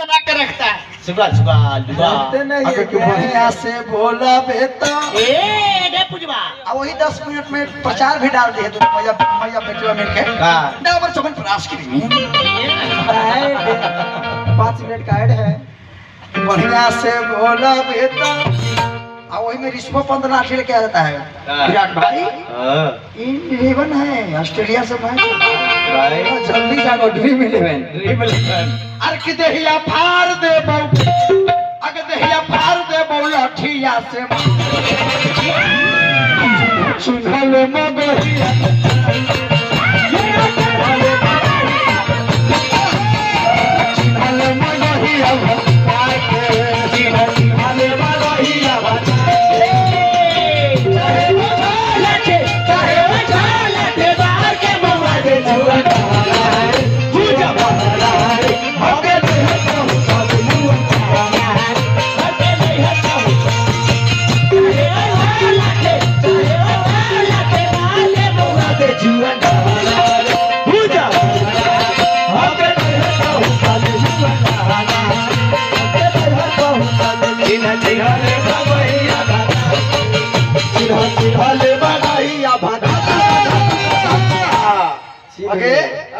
बना के रखता है। सुगा सुगा लुगा अगर क्यों बढ़िया से बोला बेटा रे पुजवा अब वही 10 मिनट में प्रचार भी डाल दिए तो मैया बेटवा मिलके का डाबर चमन प्रयास करेंगे 5 मिनट का ऐड है बढ़िया से बोला बेटा अब वही में ऋषभ पंत लाठी लेके आ जाता है विराट भाई इन 11 है ऑस्ट्रेलिया से मैच भाई जल्दी जाओ ड्रीम 11 अरे कि देहिया फाड़ दे बहु अगर देहिया फाड़ दे बहु लाठिया से सुनल मगहिया सुनल मगहिया भाई के सुनल मगहिया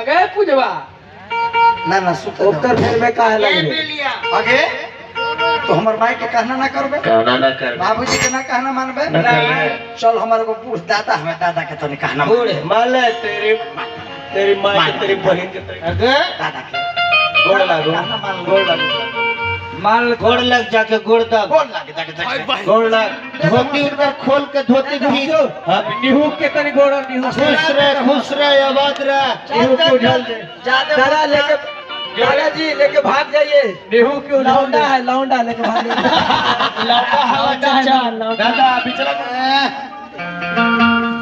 अगे पूजवा ना उत्तर फेर में काहे लगे आगे तो हमार माई के कहना ना करबे कहना ना कर बाबूजी के ना कहना मानबे ना करबे। चल हमारे को पूछ दादा हमें दादा के तो नहीं कहना बूढ़ मान ले तेरी माँ के तेरी बहन के तेरी दादा के गोड़ लागो कहना मान गोड़ लागो मान गोड़ लग जाके गोड़ दब बोल लागे जाके गोड़ लग धोती उधर खोल के धोती खींचो निहू के तनी गोड़ निहू खुश रहे आबाद रहे निहू को ढल दे दादा लेके दादाजी लेके भाग जाइए निहू क्यों लौंडा है लौंडा लेके भाग लौंडा है दादा पिछला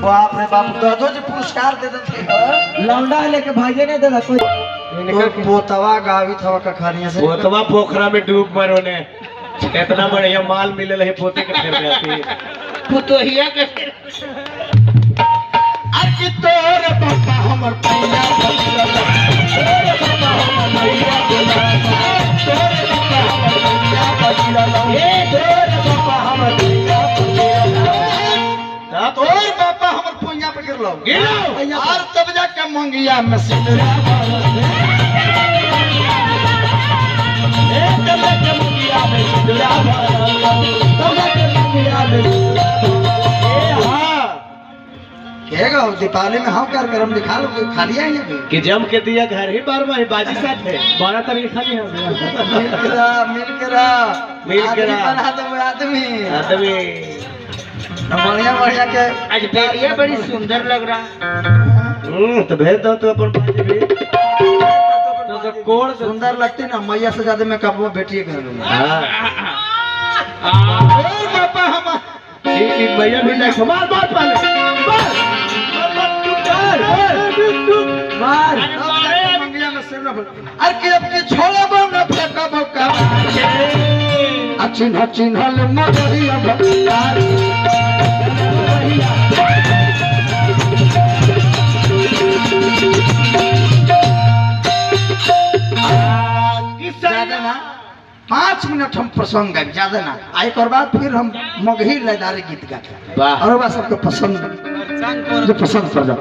बाप रे बाप दादो जी पुरस्कार दे देते लौंडा लेके भागे नहीं देगा कोई तो पोतवा गावी थवा का खानिया से पोतवा पोखरा में डूब मरो ने इतना बढ़िया माल मिले रहे पोते के फिर जाती पुतोहिया के अरे कि तोर पापा हमर पैया बलिया तोर पापा हमर पैया बलिया तोर पापा हमर पैया बलिया तोर पापा हमर पैया बलिया तोर पापा हमर पैया पे गिरलो गिरलो और तब जाके मंगिया में सिंदूर तब जाके मंगिया में सिंदूर तब जाके मंगिया में कहेगा दीपावली में हम कर गरम दिखा लो खा लिया है कि जम के दिया घर ही बार में बाजी साथ है 12 तारीख खा लिया मिल के रहा बना दो आदमी बढ़िया बढ़िया के आज बेरिया बड़ी सुंदर लग रहा। तो भेज दो तो अपन बाजी भी तो कोण सुंदर लगती ना मैया से ज्यादा मैं कपवा बेटिए कर लूंगा पापा हम ठीक भैया भी नहीं मार बात पाले मार मंगिया में सिर न अरे के अब के छोला बना फेंका भौका चिन्ह चिन्ह ले मगहिया भक्तार ज्यादा ना 5 मिनट हम प्रसंग गाए ज्यादा ना आई कर बाद फिर हम मगही लयदारी गीत गाते वाह और बस सबको पसंद जो पसंद कर जाओ।